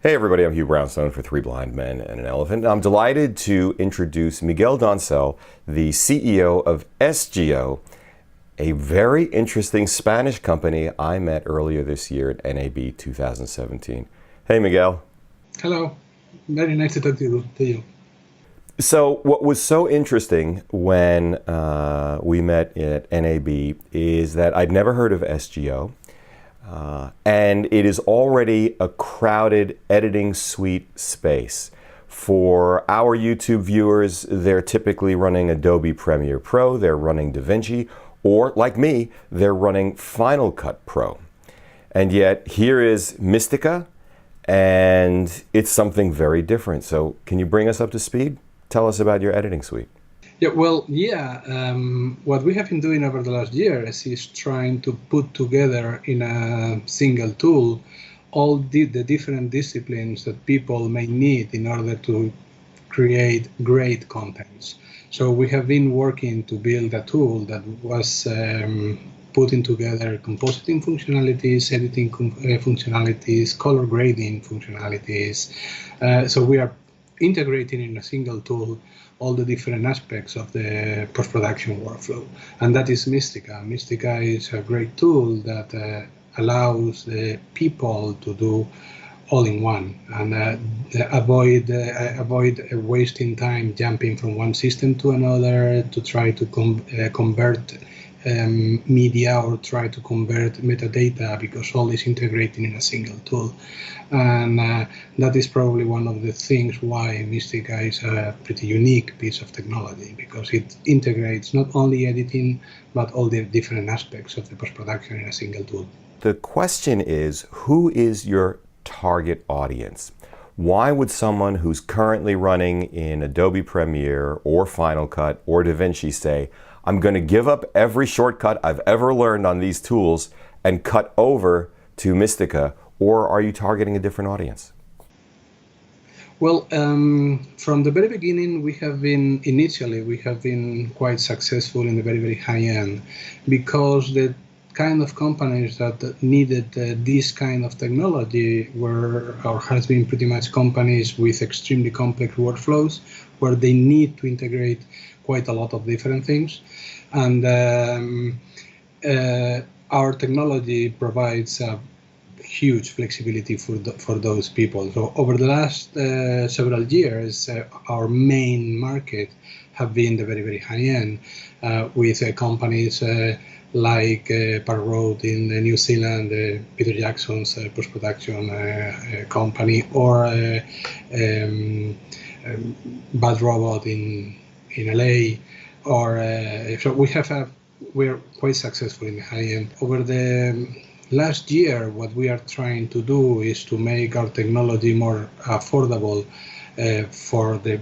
Hey everybody, I'm Hugh Brownstone for Three Blind Men and an Elephant. I'm delighted to introduce Miguel Doncel, the CEO of Sgo, a very interesting Spanish company I met earlier this year at NAB 2017. Hey Miguel. Hello, very nice to talk to you. So what was so interesting when we met at NAB is that I'd never heard of Sgo. And it is already a crowded editing suite space. For our YouTube viewers, they're typically running Adobe Premiere Pro, they're running DaVinci, or like me, they're running Final Cut Pro. And yet here is Mistika, and it's something very different. So can you bring us up to speed? Tell us about your editing suite. What we have been doing over the last years is trying to put together in a single tool all the different disciplines that people may need in order to create great contents. So we have been working to build a tool that was putting together compositing functionalities, editing functionalities, color grading functionalities. So we are integrating in a single tool all the different aspects of the post-production workflow. And that is Mistika. Mistika is a great tool that allows the people to do all in one and avoid wasting time jumping from one system to another to try to convert media or try to convert metadata, because all is integrated in a single tool. And that is probably one of the things why Mistika is a pretty unique piece of technology, because it integrates not only editing, but all the different aspects of the post-production in a single tool. The question is, who is your target audience? Why would someone who's currently running in Adobe Premiere or Final Cut or DaVinci say, I'm going to give up every shortcut I've ever learned on these tools and cut over to Mistika? Or are you targeting a different audience? Well, from the very beginning, we have been quite successful in the very, very high end, because the kind of companies that needed this kind of technology has been pretty much companies with extremely complex workflows, where they need to integrate quite a lot of different things. And our technology provides huge flexibility for those people. So over the last several years, our main market have been the very, very high end, with companies like Park Road in New Zealand, Peter Jackson's post-production company, or Bad Robot in LA, or so we're quite successful in the high end. Over the last year, what we are trying to do is to make our technology more affordable for the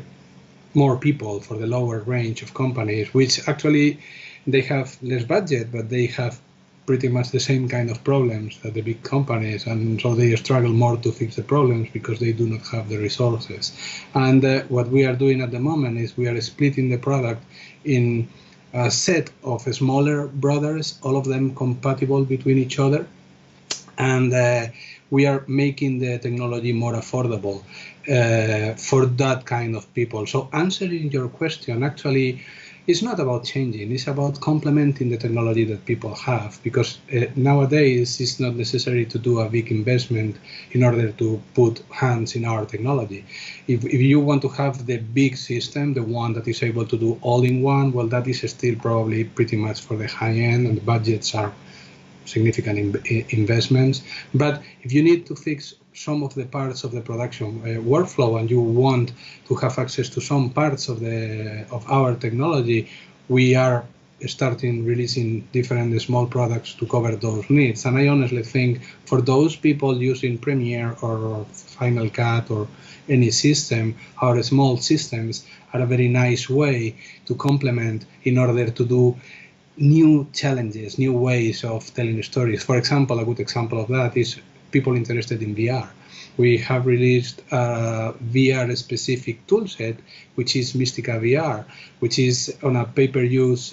more people, for the lower range of companies, which actually they have less budget, but they have pretty much the same kind of problems that the big companies, and so they struggle more to fix the problems because they do not have the resources. And what we are doing at the moment is we are splitting the product in a set of smaller brothers, all of them compatible between each other, and we are making the technology more affordable for that kind of people. So answering your question, actually, it's not about changing, it's about complementing the technology that people have, because nowadays it's not necessary to do a big investment in order to put hands in our technology. If you want to have the big system, the one that is able to do all in one, well, that is still probably pretty much for the high end, and the budgets are significant investments. But if you need to fix some of the parts of the production workflow, and you want to have access to some parts of our technology, we are starting releasing different small products to cover those needs. And I honestly think for those people using Premiere or Final Cut or any system, our small systems are a very nice way to complement in order to do new challenges, new ways of telling stories. For example, a good example of that is people interested in VR. We have released a VR-specific toolset, which is Mistika VR, which is on a pay-per-use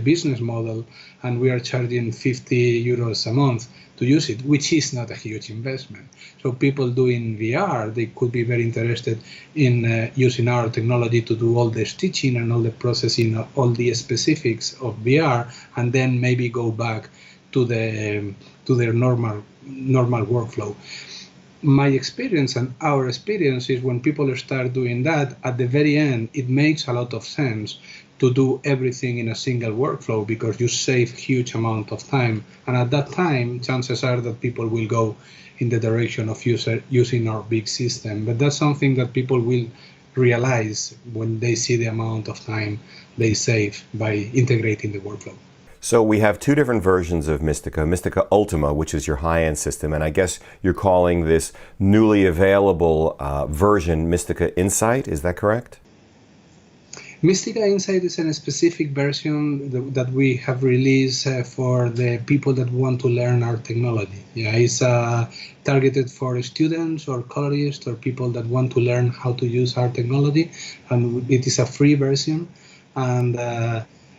business model, and we are charging 50 euros a month to use it, which is not a huge investment. So people doing VR, they could be very interested in using our technology to do all the stitching and all the processing, all the specifics of VR, and then maybe go back to their normal workflow. My experience and our experience is when people start doing that, at the very end, it makes a lot of sense to do everything in a single workflow because you save huge amount of time. And at that time, chances are that people will go in the direction of using our big system. But that's something that people will realize when they see the amount of time they save by integrating the workflow. So we have two different versions of Mistika. Mistika Ultima, which is your high-end system, and I guess you're calling this newly available version Mistika Insight, is that correct? Mistika Insight is a specific version that we have released for the people that want to learn our technology. Yeah, it's targeted for students or colorists or people that want to learn how to use our technology, and it is a free version. And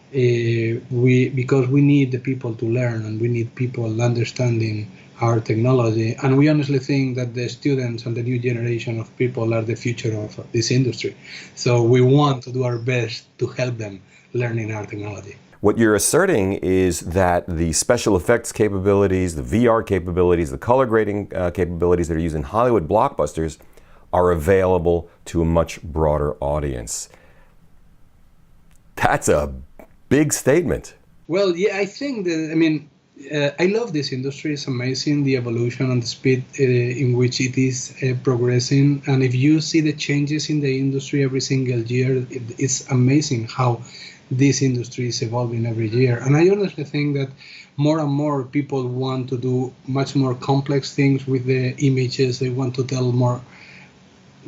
because we need the people to learn and we need people understanding our technology, and we honestly think that the students and the new generation of people are the future of this industry. So we want to do our best to help them learning our technology. What you're asserting is that the special effects capabilities, the VR capabilities, the color grading capabilities that are used in Hollywood blockbusters are available to a much broader audience. That's a big statement. Well, yeah, I think that, I love this industry. It's amazing, the evolution and the speed in which it is progressing. And if you see the changes in the industry every single year, it's amazing how this industry is evolving every year. And I honestly think that more and more people want to do much more complex things with the images. They want to tell more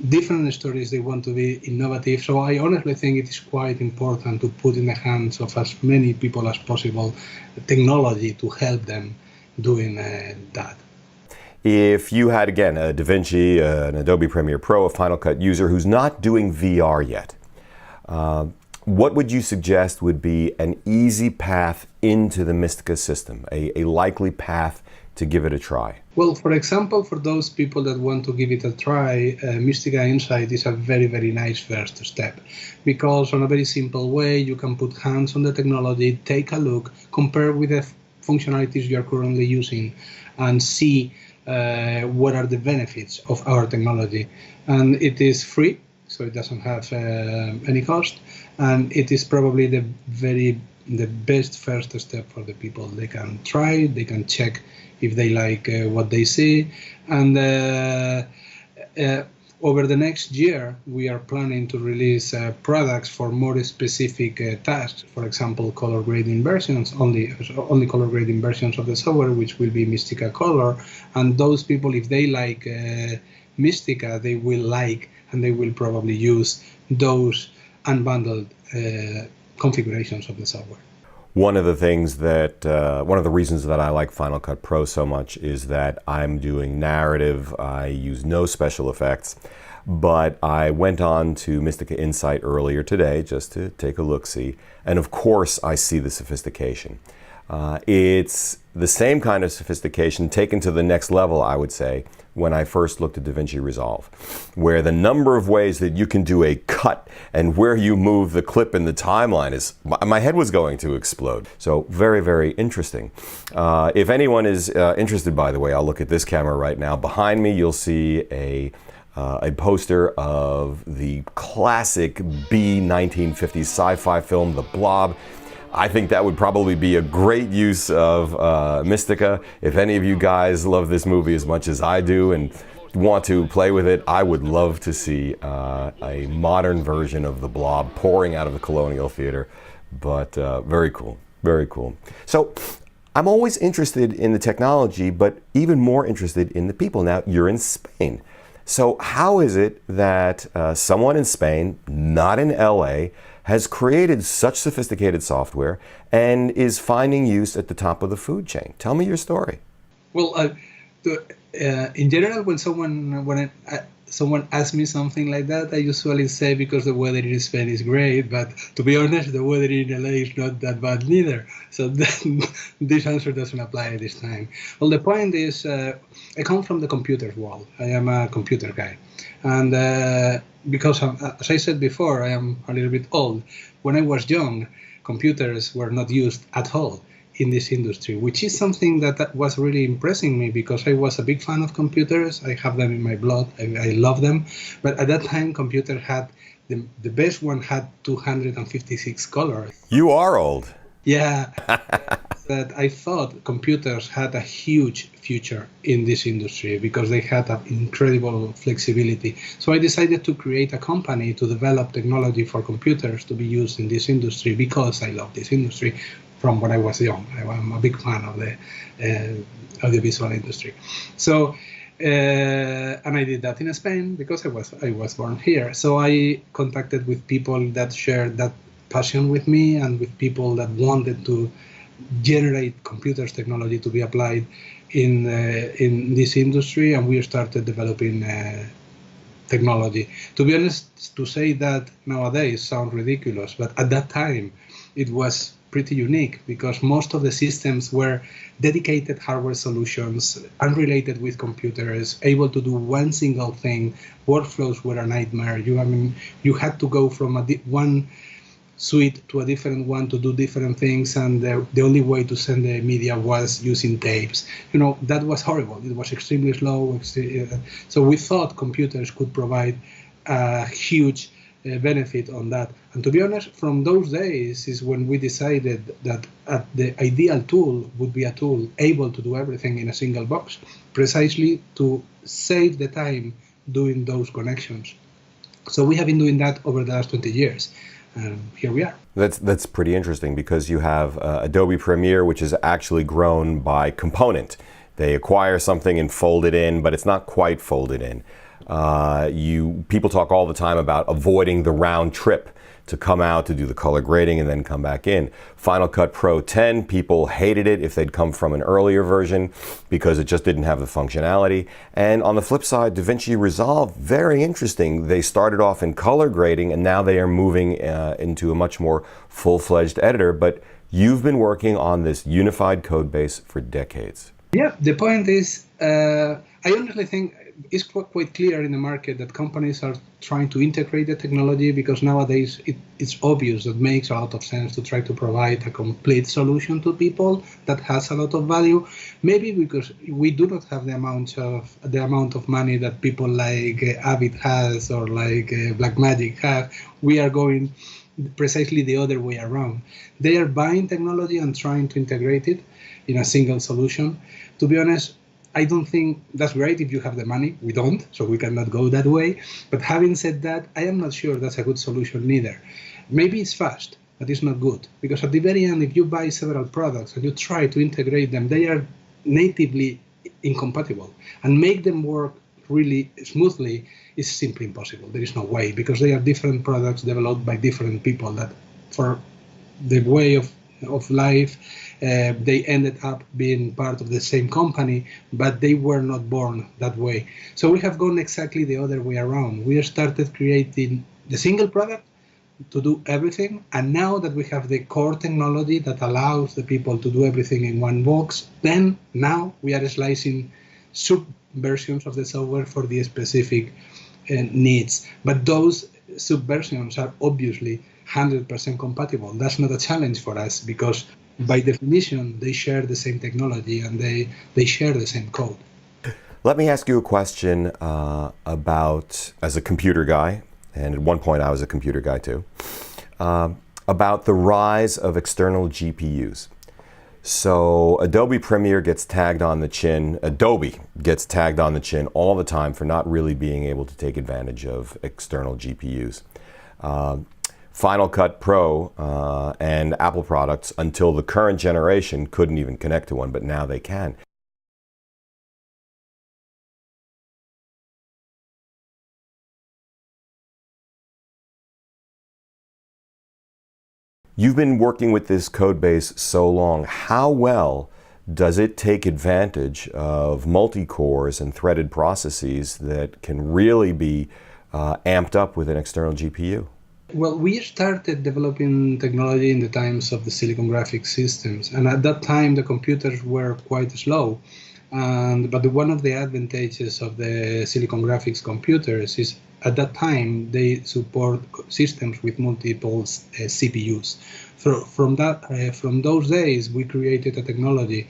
different stories, they want to be innovative. So I honestly think it is quite important to put in the hands of as many people as possible technology to help them doing that. If you had, again, a DaVinci, an Adobe Premiere Pro, a Final Cut user who's not doing VR yet, what would you suggest would be an easy path into the Mistika system, a likely path to give it a try? Well, for example, for those people that want to give it a try, Mistika Insight is a very, very nice first step, because on a very simple way, you can put hands on the technology, take a look, compare with the functionalities you are currently using, and see what are the benefits of our technology. And it is free, so it doesn't have any cost, and it is probably the best first step for the people. They can try, they can check if they like what they see, and over the next year we are planning to release products for more specific tasks. For example, color grading versions, only color grading versions of the software, which will be Mistika Color, and those people, if they like Mistika, they will like and they will probably use those unbundled configurations of the software. One of the things that, one of the reasons that I like Final Cut Pro so much is that I'm doing narrative. I use no special effects, but I went on to Mistika Insight earlier today just to take a look-see, and of course I see the sophistication. It's the same kind of sophistication taken to the next level, I would say, when I first looked at DaVinci Resolve, where the number of ways that you can do a cut and where you move the clip in the timeline is, my head was going to explode. So very, very interesting. If anyone is interested, by the way, I'll look at this camera right now. Behind me, you'll see a poster of the classic B-1950s sci-fi film, The Blob. I think that would probably be a great use of Mistika. If any of you guys love this movie as much as I do and want to play with it, I would love to see a modern version of the Blob pouring out of the Colonial Theater. But very cool, very cool. So I'm always interested in the technology, but even more interested in the people. Now, you're in Spain. So how is it that someone in Spain, not in LA, has created such sophisticated software and is finding use at the top of the food chain? Tell me your story. Well, In general, when someone asks me something like that, I usually say because the weather in Spain is great, but to be honest, the weather in LA is not that bad neither. So this answer doesn't apply this time. Well, the point is, I come from the computer world. I am a computer guy. And because, as I said before, I am a little bit old. When I was young, computers were not used at all in this industry, which is something that was really impressing me because I was a big fan of computers. I have them in my blood. I love them. But at that time, computer had the best one had 256 colors. You are old. Yeah, that I thought computers had a huge future in this industry because they had an incredible flexibility. So I decided to create a company to develop technology for computers to be used in this industry because I love this industry from when I was young. I'm a big fan of the audiovisual industry. So, and I did that in Spain because I was born here. So I contacted with people that shared that passion with me and with people that wanted to generate computers technology to be applied in this industry, and we started developing technology. To be honest, to say that nowadays sounds ridiculous, but at that time it was pretty unique because most of the systems were dedicated hardware solutions, unrelated with computers, able to do one single thing. Workflows were a nightmare. You had to go from one suite to a different one to do different things, and the only way to send the media was using tapes. That was horrible. It was extremely slow. So we thought computers could provide a huge benefit on that. And to be honest, from those days is when we decided that the ideal tool would be a tool able to do everything in a single box, precisely to save the time doing those connections. So we have been doing that over the last 20 years. Here we are. That's pretty interesting because you have Adobe Premiere, which is actually grown by component. They acquire something and fold it in, but it's not quite folded in. People talk all the time about avoiding the round trip to come out to do the color grading and then come back in. Final Cut Pro 10, people hated it if they'd come from an earlier version because it just didn't have the functionality. And on the flip side, DaVinci Resolve, very interesting. They started off in color grading and now they are moving into a much more full-fledged editor. But you've been working on this unified code base for decades. Yeah, the point is, I honestly think it's quite clear in the market that companies are trying to integrate the technology because nowadays it's obvious that it makes a lot of sense to try to provide a complete solution to people that has a lot of value. Maybe because we do not have the amount of money that people like Avid has or like Blackmagic have. We are going precisely the other way around. They are buying technology and trying to integrate it in a single solution. To be honest, I don't think that's great if you have the money. We don't, so we cannot go that way. But having said that, I am not sure that's a good solution neither. Maybe it's fast, but it's not good. Because at the very end, if you buy several products and you try to integrate them, they are natively incompatible. And make them work really smoothly is simply impossible. There is no way, because they are different products developed by different people that for the way of life, they ended up being part of the same company, but they were not born that way. So we have gone exactly the other way around. We started creating the single product to do everything, and now that we have the core technology that allows the people to do everything in one box, then now we are slicing sub-versions of the software for the specific needs. But those sub-versions are obviously 100% compatible. That's not a challenge for us because by definition, they share the same technology and they share the same code. Let me ask you a question about, as a computer guy, and at one point I was a computer guy too, about the rise of external GPUs. So Adobe Premiere gets tagged on the chin, Adobe gets tagged on the chin all the time for not really being able to take advantage of external GPUs. Final Cut Pro and Apple products until the current generation couldn't even connect to one, but now they can. You've been working with this code base so long. How well does it take advantage of multi-cores and threaded processes that can really be amped up with an external GPU? Well, we started developing technology in the times of the silicon graphics systems, and at that time the computers were quite slow. But one of the advantages of the silicon graphics computers is at that time they support systems with multiple CPUs. From those days, we created a technology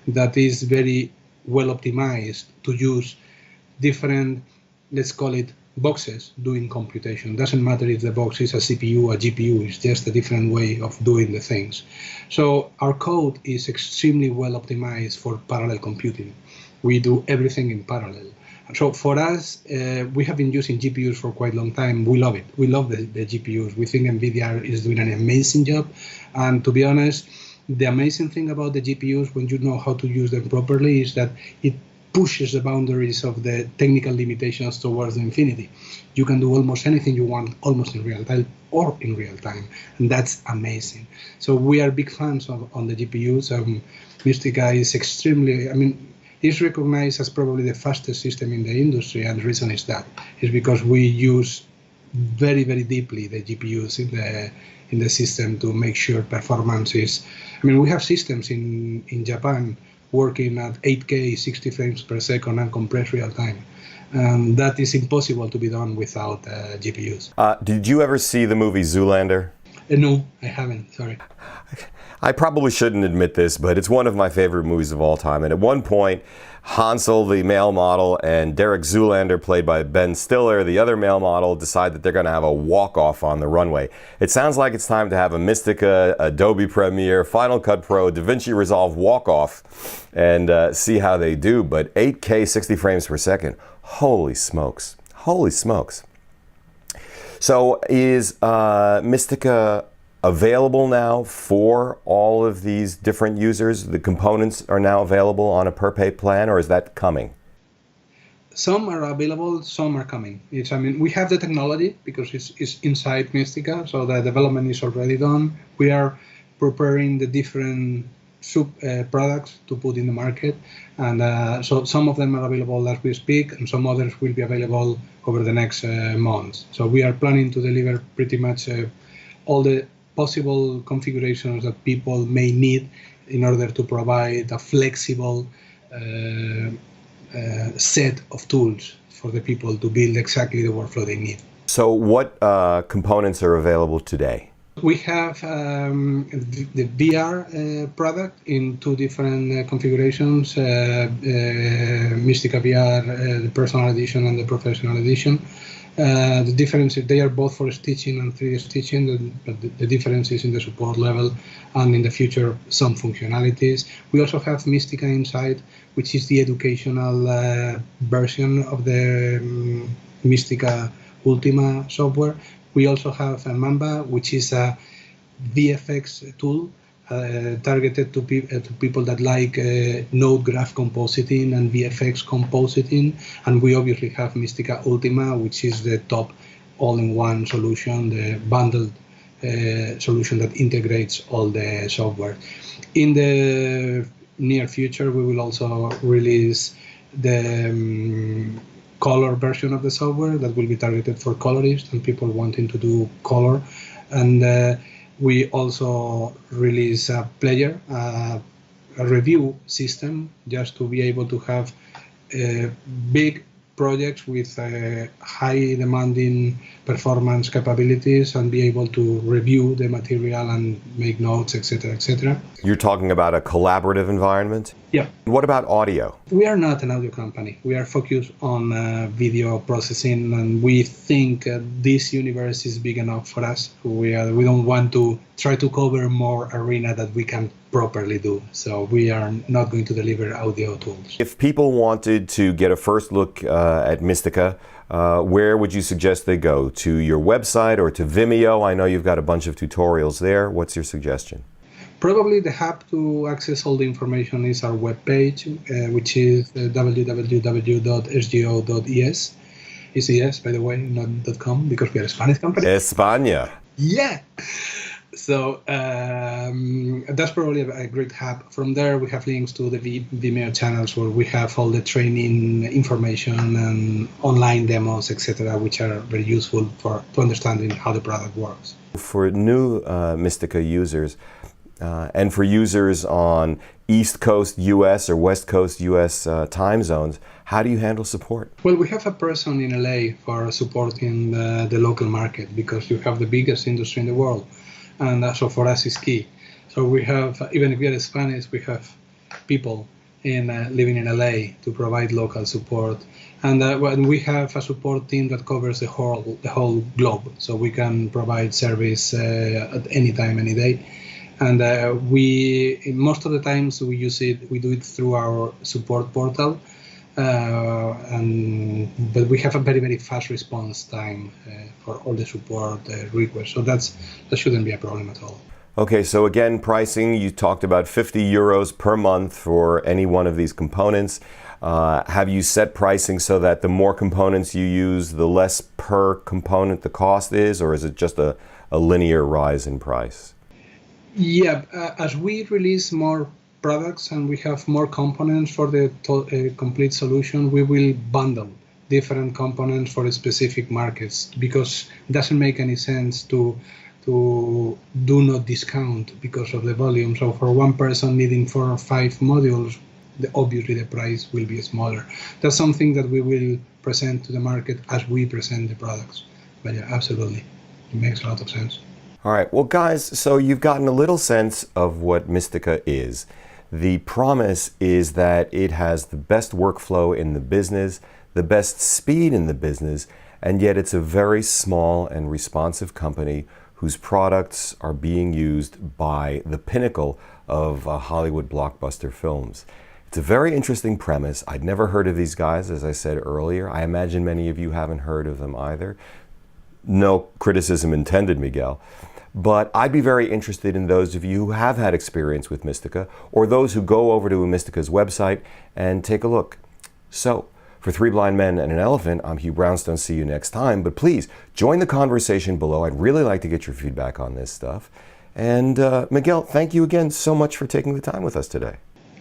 that is very well optimized to use different, let's call it, boxes doing computation. Doesn't matter if the box is a CPU or a GPU, it's just a different way of doing the things. So our code is extremely well optimized for parallel computing. We do everything in parallel. So for us, we have been using GPUs for quite a long time. We love it. We love the GPUs. We think NVIDIA is doing an amazing job. And to be honest, the amazing thing about the GPUs, when you know how to use them properly, is that it pushes the boundaries of the technical limitations towards infinity. You can do almost anything you want, almost in real time or in real time, and that's amazing. So we are big fans on the GPUs. Mistika is extremely, it's recognized as probably the fastest system in the industry, and the reason is that is because we use very, very deeply the GPUs in the system to make sure performance is. We have systems in Japan working at 8K, 60 frames per second, and compressed real time. That is impossible to be done without GPUs. Did you ever see the movie Zoolander? No, I haven't, sorry. I probably shouldn't admit this, but it's one of my favorite movies of all time. And at one point, Hansel, the male model, and Derek Zoolander, played by Ben Stiller, the other male model, decide that they're going to have a walk-off on the runway. It sounds like it's time to have a Mistika, Adobe Premiere, Final Cut Pro, DaVinci Resolve walk-off and see how they do. But 8K, 60 frames per second, holy smokes, holy smokes. So is Mistika available now for all of these different users? The components are now available on a per pay plan, or is that coming? Some are available, some are coming. We have the technology because it's inside Mistika, so the development is already done. We are preparing the different products to put in the market, and so some of them are available as we speak, and some others will be available over the next months. So we are planning to deliver pretty much all the possible configurations that people may need in order to provide a flexible set of tools for the people to build exactly the workflow they need. So what components are available today? We have the VR product in two different configurations, Mistika VR, the personal edition and the professional edition. The difference is they are both for stitching and 3D stitching, but the difference is in the support level and in the future some functionalities. We also have Mistika Inside, which is the educational version of the Mistika Ultima software. We also have Mamba, which is a VFX tool targeted to people that like node graph compositing and VFX compositing. And we obviously have Mistika Ultima, which is the top all-in-one solution, the bundled solution that integrates all the software. In the near future, we will also release the color version of the software that will be targeted for colorists and people wanting to do color. And we also release a player, a review system, just to be able to have big projects with high demanding performance capabilities and be able to review the material and make notes, etc., etc. You're talking about a collaborative environment? Yeah. What about audio? We are not an audio company. We are focused on video processing, and we think this universe is big enough for us. We don't want to try to cover more arena that we can properly do. So we are not going to deliver audio tools. If people wanted to get a first look at Mistika, where would you suggest they go? To your website or to Vimeo? I know you've got a bunch of tutorials there. What's your suggestion? Probably the hub to access all the information is our webpage, which is www.sgo.es. It's ES, by the way, not .com, because we are a Spanish company. España. Yeah. So that's probably a great hub. From there, we have links to the Vimeo channels where we have all the training information and online demos, etc., which are very useful to understanding how the product works. For new Mistika users and for users on East Coast US or West Coast US time zones, how do you handle support? Well, we have a person in LA for supporting the local market because you have the biggest industry in the world. And so for us is key. So we have, even if we are Spanish, we have people living in LA to provide local support. And we have a support team that covers the whole globe. So we can provide service at any time, any day. And most of the times we do it through our support portal. But we have a very, very fast response time for all the support requests. So that shouldn't be a problem at all. Okay, so again, pricing, you talked about 50 euros per month for any one of these components. Have you set pricing so that the more components you use, the less per component the cost is, or is it just a linear rise in price? Yeah, as we release more products and we have more components for the complete solution, we will bundle different components for specific markets because it doesn't make any sense to do not discount because of the volume. So for one person needing 4 or 5 modules, obviously the price will be smaller. That's something that we will present to the market as we present the products. But yeah, absolutely, it makes a lot of sense. All right, well guys, so you've gotten a little sense of what Mistika is. The promise is that it has the best workflow in the business, the best speed in the business, and yet it's a very small and responsive company whose products are being used by the pinnacle of Hollywood blockbuster films. It's a very interesting premise. I'd never heard of these guys, as I said earlier. I imagine many of you haven't heard of them either. No criticism intended, Miguel. But I'd be very interested in those of you who have had experience with Mistika, or those who go over to Mistika's website and take a look. So, for 3 Blind Men and an Elephant, I'm Hugh Brownstone. See you next time. But please, join the conversation below. I'd really like to get your feedback on this stuff. And Miguel, thank you again so much for taking the time with us today.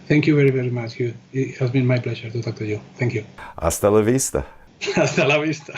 Thank you very, very much, Hugh. It has been my pleasure to talk to you. Thank you. Hasta la vista. Hasta la vista.